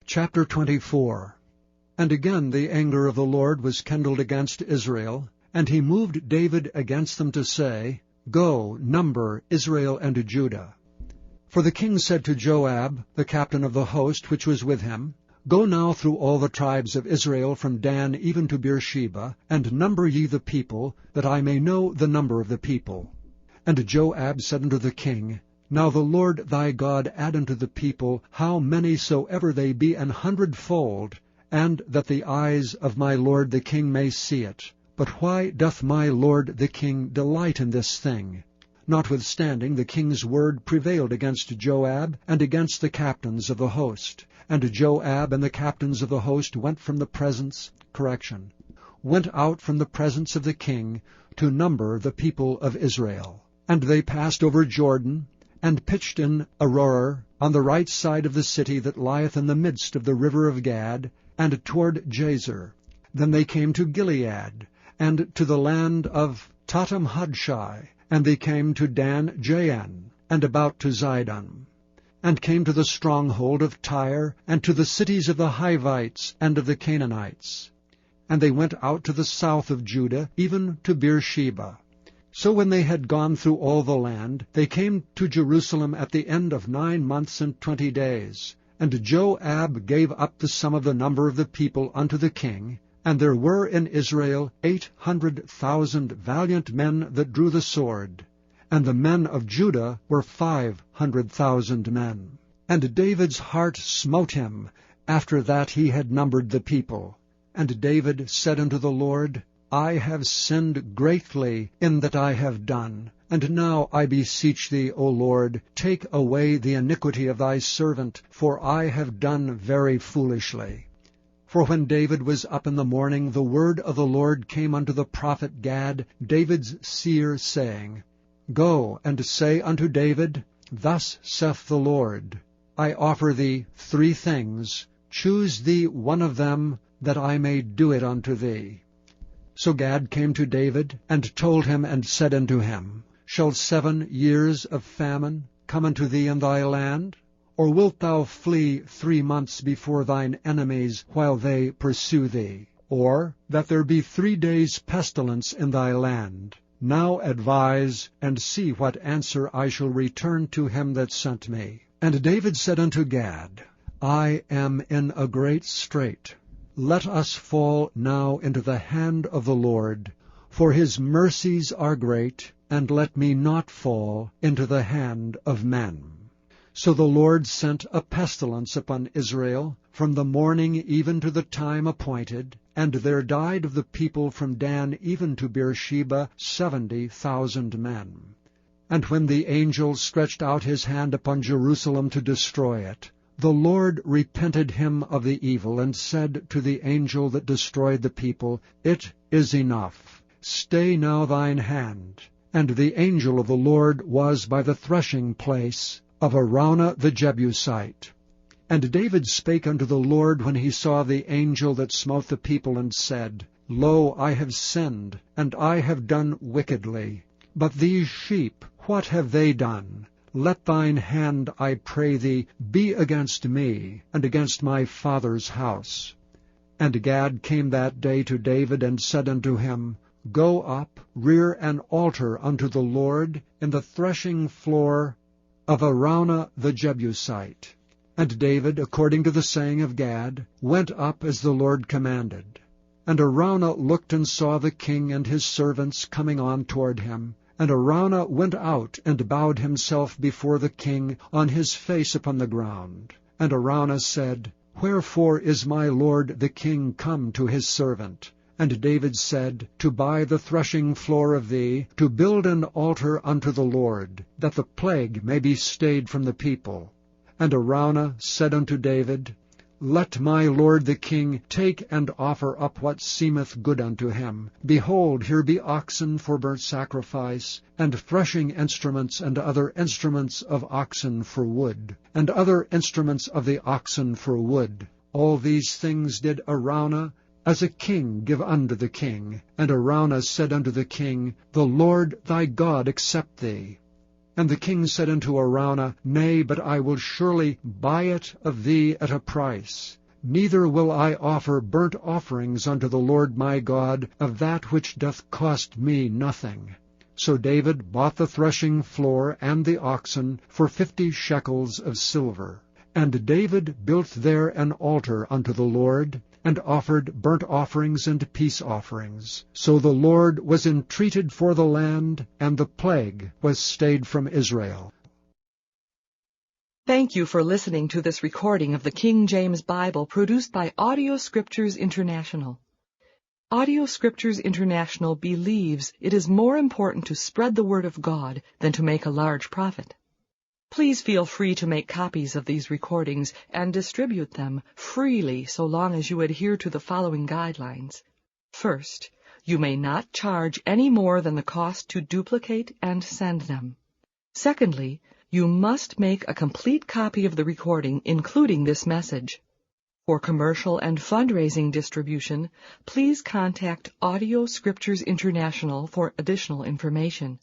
Chapter 24. And again the anger of the Lord was kindled against Israel, and he moved David against them to say, Go, number Israel and Judah. For the king said to Joab, the captain of the host which was with him, Go now through all the tribes of Israel from Dan even to Beersheba, and number ye the people, that I may know the number of the people. And Joab said unto the king, Now the Lord thy God add unto the people how many soever they be 100-fold, and that the eyes of my lord the king may see it. But why doth my lord the king delight in this thing? Notwithstanding the king's word prevailed against Joab and against the captains of the host. And Joab and the captains of the host went out from the presence of the king to number the people of Israel. And they passed over Jordan, and pitched in Aroer, on the right side of the city that lieth in the midst of the river of Gad, and toward Jazer. Then they came to Gilead, and to the land of Tatam-Hadshai, and they came to Dan-Jaan, and about to Zidon, and came to the stronghold of Tyre, and to the cities of the Hivites and of the Canaanites. And they went out to the south of Judah, even to Beersheba. So when they had gone through all the land, they came to Jerusalem at the end of 9 months and 20 days. And Joab gave up the sum of the number of the people unto the king, and there were in Israel 800,000 valiant men that drew the sword, and the men of Judah were 500,000 men. And David's heart smote him, after that he had numbered the people. And David said unto the Lord, I have sinned greatly in that I have done. And now I beseech thee, O Lord, take away the iniquity of thy servant, for I have done very foolishly. For when David was up in the morning, the word of the Lord came unto the prophet Gad, David's seer, saying, Go and say unto David, Thus saith the Lord, I offer thee 3 things. Choose thee one of them, that I may do it unto thee. So Gad came to David, and told him, and said unto him, Shall 7 years of famine come unto thee in thy land? Or wilt thou flee 3 months before thine enemies, while they pursue thee? Or that there be 3 days' pestilence in thy land? Now advise, and see what answer I shall return to him that sent me. And David said unto Gad, I am in a great strait. Let us fall now into the hand of the Lord, for his mercies are great, and let me not fall into the hand of men. So the Lord sent a pestilence upon Israel from the morning even to the time appointed, and there died of the people from Dan even to Beersheba 70,000 men. And when the angel stretched out his hand upon Jerusalem to destroy it, the Lord repented him of the evil, and said to the angel that destroyed the people, It is enough. Stay now thine hand. And the angel of the Lord was by the threshing place of Araunah the Jebusite. And David spake unto the Lord when he saw the angel that smote the people, and said, Lo, I have sinned, and I have done wickedly. But these sheep, what have they done? Let thine hand, I pray thee, be against me, and against my father's house. And Gad came that day to David, and said unto him, Go up, rear an altar unto the Lord in the threshing floor of Araunah the Jebusite. And David, according to the saying of Gad, went up as the Lord commanded. And Araunah looked and saw the king and his servants coming on toward him. And Araunah went out and bowed himself before the king on his face upon the ground. And Araunah said, Wherefore is my lord the king come to his servant? And David said, To buy the threshing floor of thee, to build an altar unto the Lord, that the plague may be stayed from the people. And Araunah said unto David, Let my lord the king take and offer up what seemeth good unto him. Behold, here be oxen for burnt sacrifice, and threshing instruments, and other instruments of oxen for wood, and other instruments of the oxen for wood. All these things did Araunah as a king give unto the king. And Araunah said unto the king, The Lord thy God accept thee. And the king said unto Araunah, Nay, but I will surely buy it of thee at a price. Neither will I offer burnt offerings unto the Lord my God of that which doth cost me nothing. So David bought the threshing floor and the oxen for 50 shekels of silver. And David built there an altar unto the Lord, and offered burnt offerings and peace offerings. So the Lord was entreated for the land, and the plague was stayed from Israel. Thank you for listening to this recording of the King James Bible produced by Audio Scriptures International. Audio Scriptures International believes it is more important to spread the Word of God than to make a large profit. Please feel free to make copies of these recordings and distribute them freely so long as you adhere to the following guidelines. First, you may not charge any more than the cost to duplicate and send them. Secondly, you must make a complete copy of the recording, including this message. For commercial and fundraising distribution, please contact Audio Scriptures International for additional information.